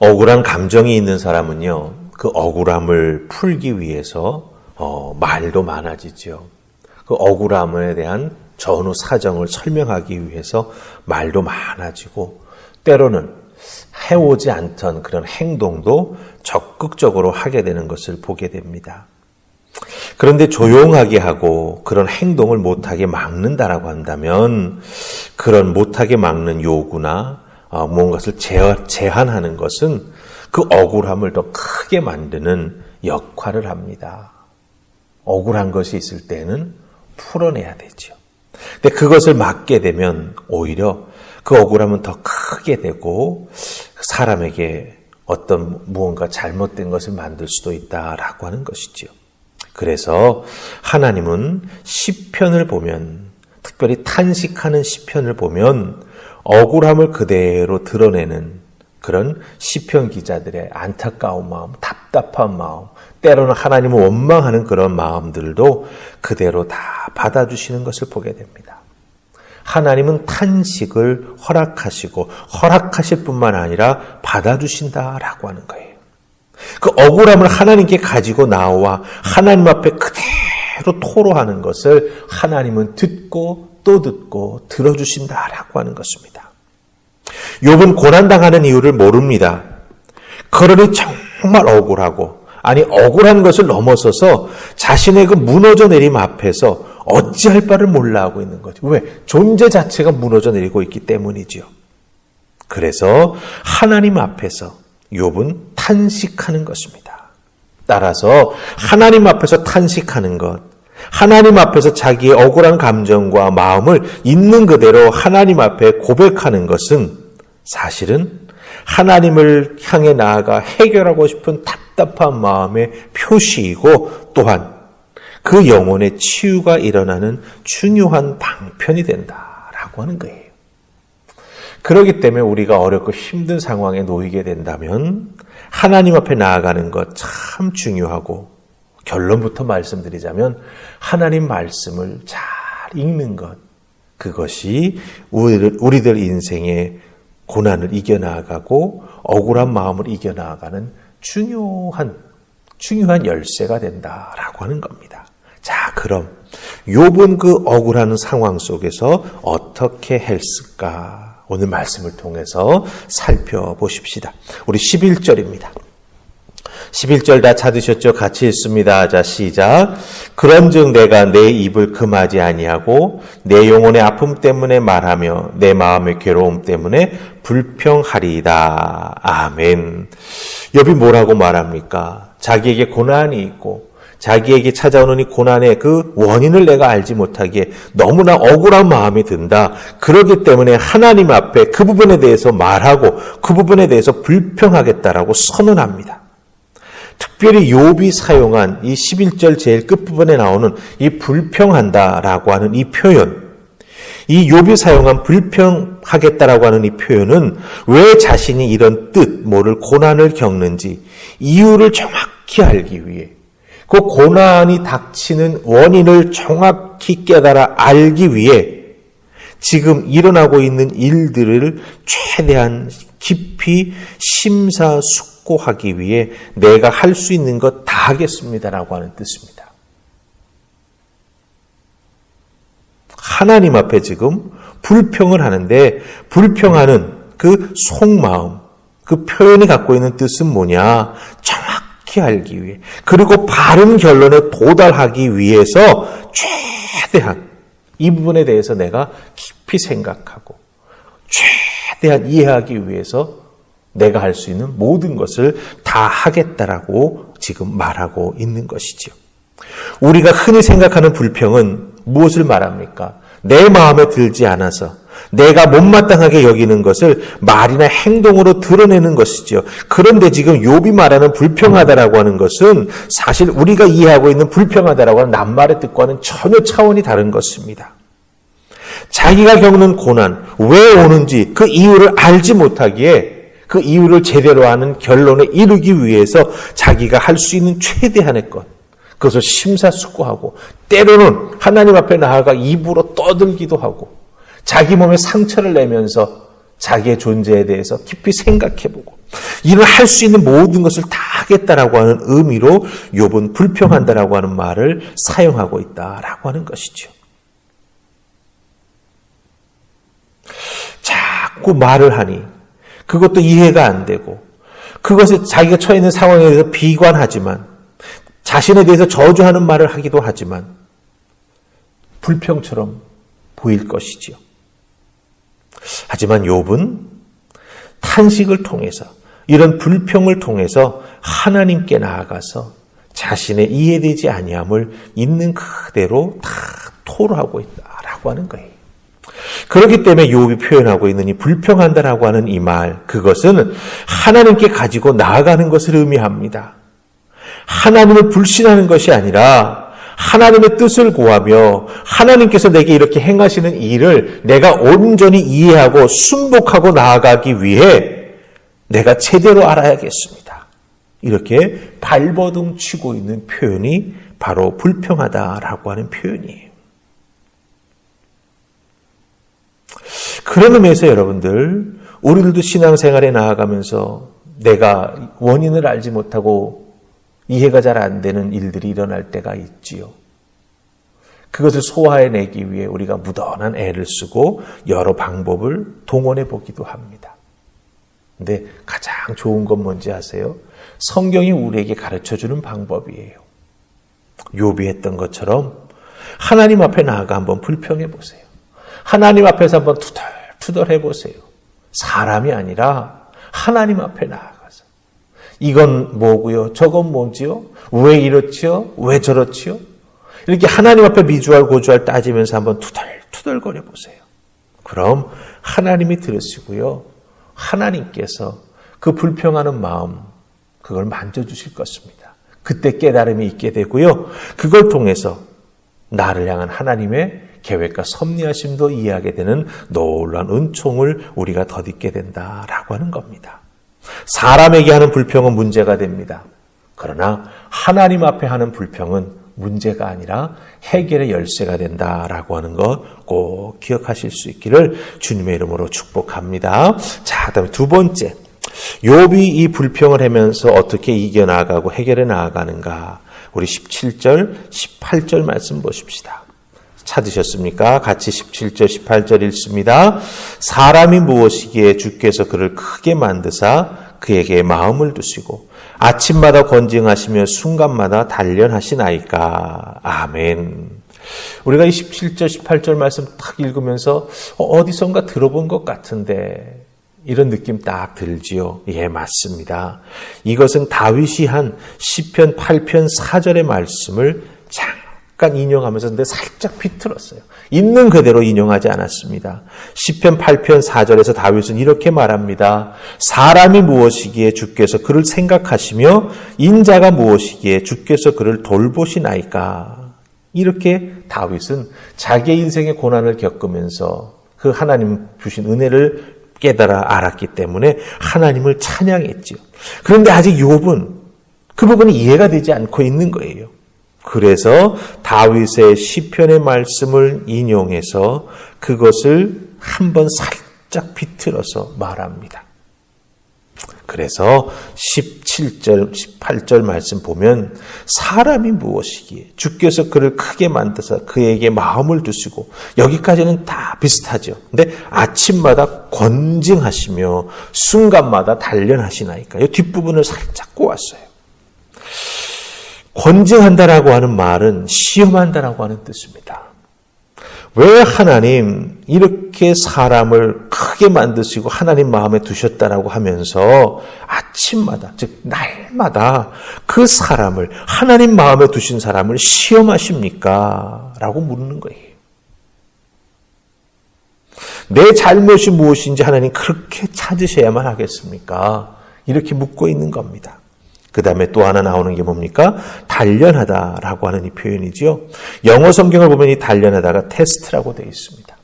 억울한 감정이 있는 사람은요, 그 억울함을 풀기 위해서 말도 많아지죠. 그 억울함에 대한 전후 사정을 설명하기 위해서 말도 많아지고, 때로는 해오지 않던 그런 행동도 적극적으로 하게 되는 것을 보게 됩니다. 그런데 조용하게 하고 그런 행동을 못하게 막는다라고 한다면, 그런 못하게 막는 요구나 무언가를 제한하는 것은 그 억울함을 더 크게 만드는 역할을 합니다. 억울한 것이 있을 때는 풀어내야 되죠. 근데 그것을 막게 되면 오히려 그 억울함은 더 크게 되고 사람에게 어떤 무언가 잘못된 것을 만들 수도 있다라고 하는 것이죠. 그래서 하나님은 시편을 보면, 특별히 탄식하는 시편을 보면 억울함을 그대로 드러내는 그런 시편 기자들의 안타까운 마음, 답답한 마음, 때로는 하나님을 원망하는 그런 마음들도 그대로 다 받아주시는 것을 보게 됩니다. 하나님은 탄식을 허락하시고 허락하실 뿐만 아니라 받아주신다라고 하는 거예요. 그 억울함을 하나님께 가지고 나와 하나님 앞에 그대로 토로하는 것을 하나님은 듣고 또 듣고 들어주신다라고 하는 것입니다. 욥은 고난당하는 이유를 모릅니다. 그러니 정말 억울하고, 아니 억울한 것을 넘어서서 자신의 그 무너져 내림 앞에서 어찌할 바를 몰라 하고 있는 거죠. 왜? 존재 자체가 무너져 내리고 있기 때문이지요. 그래서 하나님 앞에서 욥은 탄식하는 것입니다. 따라서 하나님 앞에서 탄식하는 것, 하나님 앞에서 자기의 억울한 감정과 마음을 있는 그대로 하나님 앞에 고백하는 것은 사실은 하나님을 향해 나아가 해결하고 싶은 답답한 마음의 표시이고, 또한 그 영혼의 치유가 일어나는 중요한 방편이 된다라고 하는 거예요. 그렇기 때문에 우리가 어렵고 힘든 상황에 놓이게 된다면 하나님 앞에 나아가는 것 참 중요하고, 결론부터 말씀드리자면 하나님 말씀을 잘 읽는 것, 그것이 우리들 인생의 고난을 이겨나가고 억울한 마음을 이겨나가는 중요한 열쇠가 된다라고 하는 겁니다. 자, 그럼 욥은 그 억울한 상황 속에서 어떻게 했을까? 오늘 말씀을 통해서 살펴보십시다. 우리 11절입니다. 11절 다 찾으셨죠? 같이 읽습니다. 자, 시작. 그런즉 내가 내 입을 금하지 아니하고 내 영혼의 아픔 때문에 말하며 내 마음의 괴로움 때문에 불평하리이다. 아멘. 욥이 뭐라고 말합니까? 자기에게 고난이 있고 자기에게 찾아오는 이 고난의 그 원인을 내가 알지 못하기에 너무나 억울한 마음이 든다. 그렇기 때문에 하나님 앞에 그 부분에 대해서 말하고 그 부분에 대해서 불평하겠다라고 선언합니다. 특별히 욥이 사용한 이 11절 제일 끝부분에 나오는 이 불평한다라고 하는 이 표현, 이 욥이 사용한 불평하겠다라고 하는 이 표현은 왜 자신이 이런 뜻, 뭐를 고난을 겪는지 이유를 정확히 알기 위해, 그 고난이 닥치는 원인을 정확히 깨달아 알기 위해 지금 일어나고 있는 일들을 최대한 깊이 심사숙고하기 위해 내가 할 수 있는 것 다 하겠습니다라고 하는 뜻입니다. 하나님 앞에 지금 불평을 하는데, 불평하는 그 속마음, 그 표현이 갖고 있는 뜻은 뭐냐? 정확히 알기 위해, 그리고 바른 결론에 도달하기 위해서 최대한 이 부분에 대해서 내가 깊이 생각하고 최대한 이해하기 위해서 내가 할 수 있는 모든 것을 다 하겠다라고 지금 말하고 있는 것이죠. 우리가 흔히 생각하는 불평은 무엇을 말합니까? 내 마음에 들지 않아서 내가 못마땅하게 여기는 것을 말이나 행동으로 드러내는 것이죠. 그런데 지금 욥이 말하는 불평하다라고 하는 것은 사실 우리가 이해하고 있는 불평하다라고 하는 낱말의 뜻과는 전혀 차원이 다른 것입니다. 자기가 겪는 고난, 왜 오는지 그 이유를 알지 못하기에 그 이유를 제대로 아는 결론에 이르기 위해서 자기가 할 수 있는 최대한의 것, 그것을 심사숙고하고 때로는 하나님 앞에 나아가 입으로 떠들기도 하고 자기 몸에 상처를 내면서 자기의 존재에 대해서 깊이 생각해보고 이는 할 수 있는 모든 것을 다 하겠다라고 하는 의미로 욥은 불평한다라고 하는 말을 사용하고 있다라고 하는 것이죠. 자꾸 말을 하니 그것도 이해가 안 되고 그것에 자기가 처해 있는 상황에 대해서 비관하지만 자신에 대해서 저주하는 말을 하기도 하지만 불평처럼 보일 것이지요. 하지만 욥은 탄식을 통해서 이런 불평을 통해서 하나님께 나아가서 자신의 이해되지 아니함을 있는 그대로 다 토로하고 있다라고 하는 거예요. 그렇기 때문에 욥이 표현하고 있는 이 불평한다라고 하는 이 말, 그것은 하나님께 가지고 나아가는 것을 의미합니다. 하나님을 불신하는 것이 아니라 하나님의 뜻을 구하며 하나님께서 내게 이렇게 행하시는 일을 내가 온전히 이해하고 순복하고 나아가기 위해 내가 제대로 알아야겠습니다. 이렇게 발버둥 치고 있는 표현이 바로 불평하다라고 하는 표현이에요. 그런 의미에서 여러분들, 우리들도 신앙생활에 나아가면서 내가 원인을 알지 못하고 이해가 잘 안 되는 일들이 일어날 때가 있지요. 그것을 소화해내기 위해 우리가 무던한 애를 쓰고 여러 방법을 동원해 보기도 합니다. 근데 가장 좋은 건 뭔지 아세요? 성경이 우리에게 가르쳐주는 방법이에요. 욥이 했던 것처럼 하나님 앞에 나아가 한번 불평해 보세요. 하나님 앞에서 한번 투덜투덜 해보세요. 사람이 아니라 하나님 앞에 나아가서 이건 뭐고요? 저건 뭐지요? 왜 이렇지요? 왜 저렇지요? 이렇게 하나님 앞에 미주알 고주알 따지면서 한번 투덜투덜거려 보세요. 그럼 하나님이 들으시고요. 하나님께서 그 불평하는 마음, 그걸 만져주실 것입니다. 그때 깨달음이 있게 되고요. 그걸 통해서 나를 향한 하나님의 계획과 섭리하심도 이해하게 되는 놀라운 은총을 우리가 덧입게 된다라고 하는 겁니다. 사람에게 하는 불평은 문제가 됩니다. 그러나 하나님 앞에 하는 불평은 문제가 아니라 해결의 열쇠가 된다라고 하는 것 꼭 기억하실 수 있기를 주님의 이름으로 축복합니다. 자, 그다음에 두 번째, 욥이 이 불평을 하면서 어떻게 이겨나가고 해결해 나아가는가? 우리 17절, 18절 말씀 보십시다. 찾으셨습니까? 같이 17절, 18절 읽습니다. 사람이 무엇이기에 주께서 그를 크게 만드사 그에게 마음을 두시고 아침마다 권징하시며 순간마다 단련하시나이까. 아멘. 우리가 이 17절, 18절 말씀 딱 읽으면서 어디선가 들어본 것 같은데 이런 느낌 딱 들지요. 예, 맞습니다. 이것은 다윗이 한 시편 8편 4절의 말씀을 잠깐 인용하면서 근데 살짝 비틀었어요. 있는 그대로 인용하지 않았습니다. 시편 8편 4절에서 다윗은 이렇게 말합니다. 사람이 무엇이기에 주께서 그를 생각하시며 인자가 무엇이기에 주께서 그를 돌보시나이까. 이렇게 다윗은 자기의 인생의 고난을 겪으면서 그 하나님 주신 은혜를 깨달아 알았기 때문에 하나님을 찬양했지요. 그런데 아직 욥은 그 부분이 이해가 되지 않고 있는 거예요. 그래서 다윗의 시편의 말씀을 인용해서 그것을 한번 살짝 비틀어서 말합니다. 그래서 17절, 18절 말씀 보면 사람이 무엇이기에 주께서 그를 크게 만드사 그에게 마음을 두시고 여기까지는 다 비슷하죠. 근데 아침마다 권징하시며 순간마다 단련하시나이까. 이 뒷부분을 살짝 꼬았어요. 권징한다라고 하는 말은 시험한다라고 하는 뜻입니다. 왜 하나님 이렇게 사람을 크게 만드시고 하나님 마음에 두셨다라고 하면서 아침마다 즉 날마다 그 사람을 하나님 마음에 두신 사람을 시험하십니까? 라고 묻는 거예요. 내 잘못이 무엇인지 하나님 그렇게 찾으셔야만 하겠습니까? 이렇게 묻고 있는 겁니다. 그 다음에 또 하나 나오는 게 뭡니까? 단련하다라고 하는 이 표현이죠. 영어 성경을 보면 이 단련하다가 테스트라고 되어 있습니다.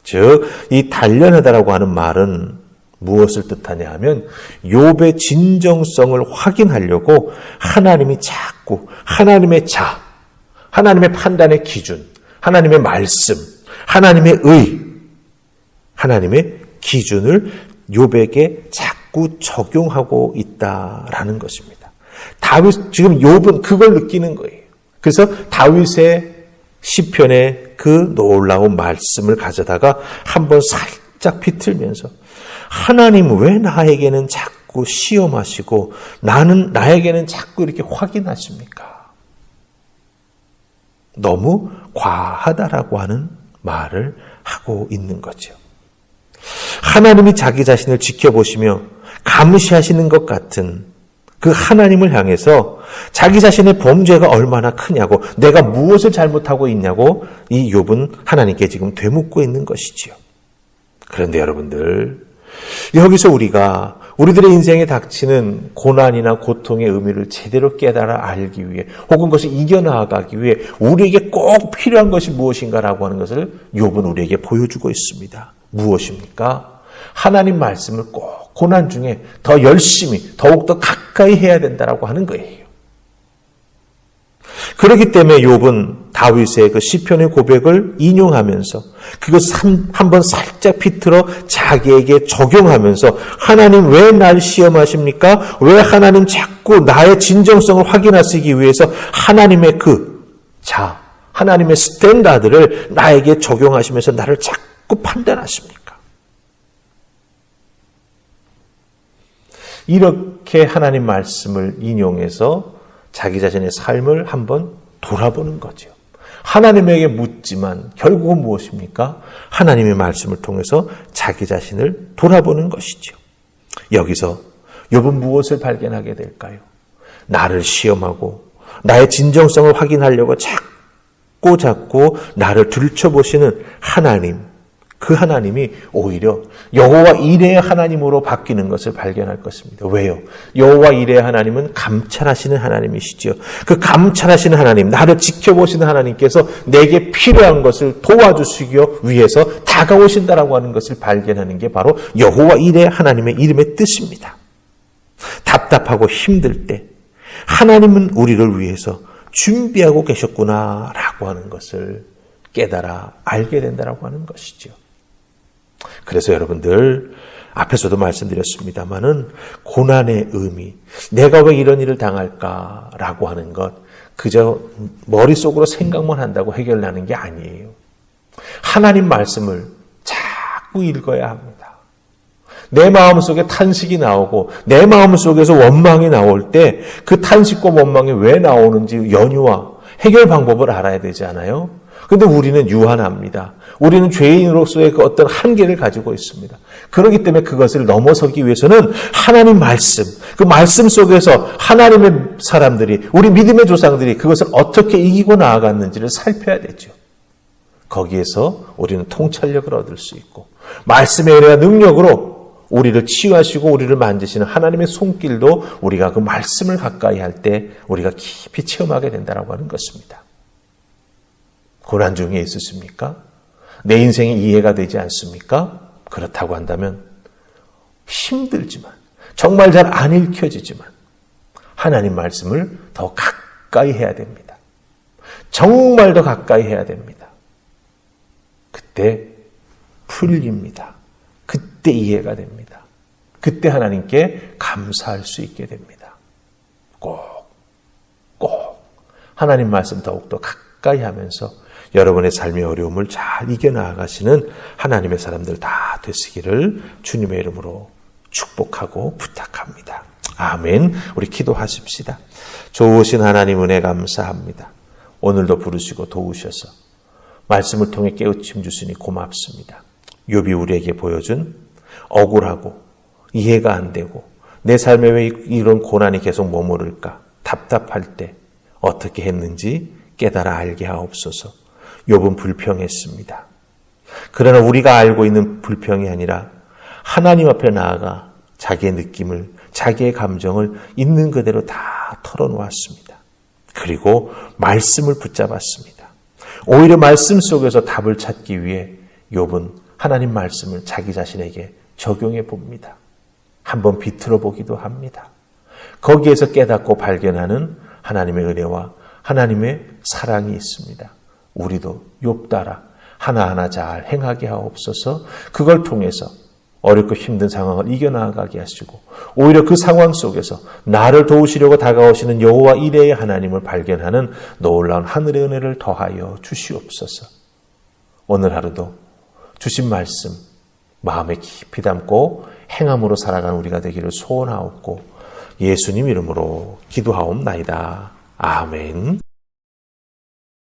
즉, 이 단련하다라고 하는 말은 무엇을 뜻하냐 하면 욥의 진정성을 확인하려고 하나님이 자꾸 하나님의 자, 하나님의 판단의 기준, 하나님의 말씀, 하나님의 의, 하나님의 기준을 욥에게 자꾸 자꾸 적용하고 있다라는 것입니다. 다윗, 지금 욥은 그걸 느끼는 거예요. 그래서 다윗의 시편의 그 놀라운 말씀을 가져다가 한번 살짝 비틀면서 하나님 왜 나에게는 자꾸 시험하시고 나에게는 자꾸 이렇게 확인하십니까? 너무 과하다라고 하는 말을 하고 있는 거죠. 하나님이 자기 자신을 지켜보시며 감시하시는 것 같은 그 하나님을 향해서 자기 자신의 범죄가 얼마나 크냐고, 내가 무엇을 잘못하고 있냐고 이 욥은 하나님께 지금 되묻고 있는 것이지요. 그런데 여러분들, 여기서 우리들의 인생에 닥치는 고난이나 고통의 의미를 제대로 깨달아 알기 위해, 혹은 그것을 이겨나가기 위해 우리에게 꼭 필요한 것이 무엇인가라고 하는 것을 욥은 우리에게 보여주고 있습니다. 무엇입니까? 하나님 말씀을 꼭 고난 중에 더 열심히, 더욱더 가까이 해야 된다라고 하는 거예요. 그렇기 때문에 욥은 다윗의 그 시편의 고백을 인용하면서 그것을 한번 살짝 비틀어 자기에게 적용하면서 하나님 왜 날 시험하십니까? 왜 하나님 자꾸 나의 진정성을 확인하시기 위해서 하나님의 하나님의 스탠다드를 나에게 적용하시면서 나를 자꾸 판단하십니까? 이렇게 하나님 말씀을 인용해서 자기 자신의 삶을 한번 돌아보는 거죠. 하나님에게 묻지만 결국은 무엇입니까? 하나님의 말씀을 통해서 자기 자신을 돌아보는 것이죠. 여기서 욥은 무엇을 발견하게 될까요? 나를 시험하고 나의 진정성을 확인하려고 자꾸 나를 들춰보시는 하나님, 그 하나님이 오히려 여호와 이레의 하나님으로 바뀌는 것을 발견할 것입니다. 왜요? 여호와 이레의 하나님은 감찰하시는 하나님이시죠. 그 감찰하시는 하나님, 나를 지켜보시는 하나님께서 내게 필요한 것을 도와주시기 위해서 다가오신다라고 하는 것을 발견하는 게 바로 여호와 이레의 하나님의 이름의 뜻입니다. 답답하고 힘들 때 하나님은 우리를 위해서 준비하고 계셨구나라고 하는 것을 깨달아 알게 된다라고 하는 것이죠. 그래서 여러분들, 앞에서도 말씀드렸습니다마는 고난의 의미, 내가 왜 이런 일을 당할까라고 하는 것, 그저 머릿속으로 생각만 한다고 해결나는 게 아니에요. 하나님 말씀을 자꾸 읽어야 합니다. 내 마음속에 탄식이 나오고 내 마음속에서 원망이 나올 때 그 탄식과 원망이 왜 나오는지 연유와 해결 방법을 알아야 되지 않아요? 근데 우리는 유한합니다. 우리는 죄인으로서의 그 어떤 한계를 가지고 있습니다. 그렇기 때문에 그것을 넘어서기 위해서는 하나님 말씀, 그 말씀 속에서 하나님의 사람들이, 우리 믿음의 조상들이 그것을 어떻게 이기고 나아갔는지를 살펴야 되죠. 거기에서 우리는 통찰력을 얻을 수 있고, 말씀의 은혜와 능력으로 우리를 치유하시고 우리를 만지시는 하나님의 손길도 우리가 그 말씀을 가까이 할 때 우리가 깊이 체험하게 된다고 하는 것입니다. 고난 중에 있으십니까? 내 인생이 이해가 되지 않습니까? 그렇다고 한다면 힘들지만, 정말 잘 안 읽혀지지만 하나님 말씀을 더 가까이 해야 됩니다. 정말 더 가까이 해야 됩니다. 그때 풀립니다. 그때 이해가 됩니다. 그때 하나님께 감사할 수 있게 됩니다. 꼭 하나님 말씀 더욱더 가까이 하면서 여러분의 삶의 어려움을 잘 이겨나가시는 하나님의 사람들 다 되시기를 주님의 이름으로 축복하고 부탁합니다. 아멘. 우리 기도하십시다. 좋으신 하나님 은혜 감사합니다. 오늘도 부르시고 도우셔서 말씀을 통해 깨우침 주시니 고맙습니다. 욥이 우리에게 보여준 억울하고 이해가 안 되고 내 삶에 왜 이런 고난이 계속 머무를까 답답할 때 어떻게 했는지 깨달아 알게 하옵소서. 욥은 불평했습니다. 그러나 우리가 알고 있는 불평이 아니라 하나님 앞에 나아가 자기의 느낌을, 자기의 감정을 있는 그대로 다 털어놓았습니다. 그리고 말씀을 붙잡았습니다. 오히려 말씀 속에서 답을 찾기 위해 욥은 하나님 말씀을 자기 자신에게 적용해 봅니다. 한번 비틀어 보기도 합니다. 거기에서 깨닫고 발견하는 하나님의 은혜와 하나님의 사랑이 있습니다. 우리도 욥 따라 하나하나 잘 행하게 하옵소서. 그걸 통해서 어렵고 힘든 상황을 이겨나가게 하시고 오히려 그 상황 속에서 나를 도우시려고 다가오시는 여호와 이레의 하나님을 발견하는 놀라운 하늘의 은혜를 더하여 주시옵소서. 오늘 하루도 주신 말씀 마음에 깊이 담고 행함으로 살아가는 우리가 되기를 소원하옵고 예수님 이름으로 기도하옵나이다. 아멘.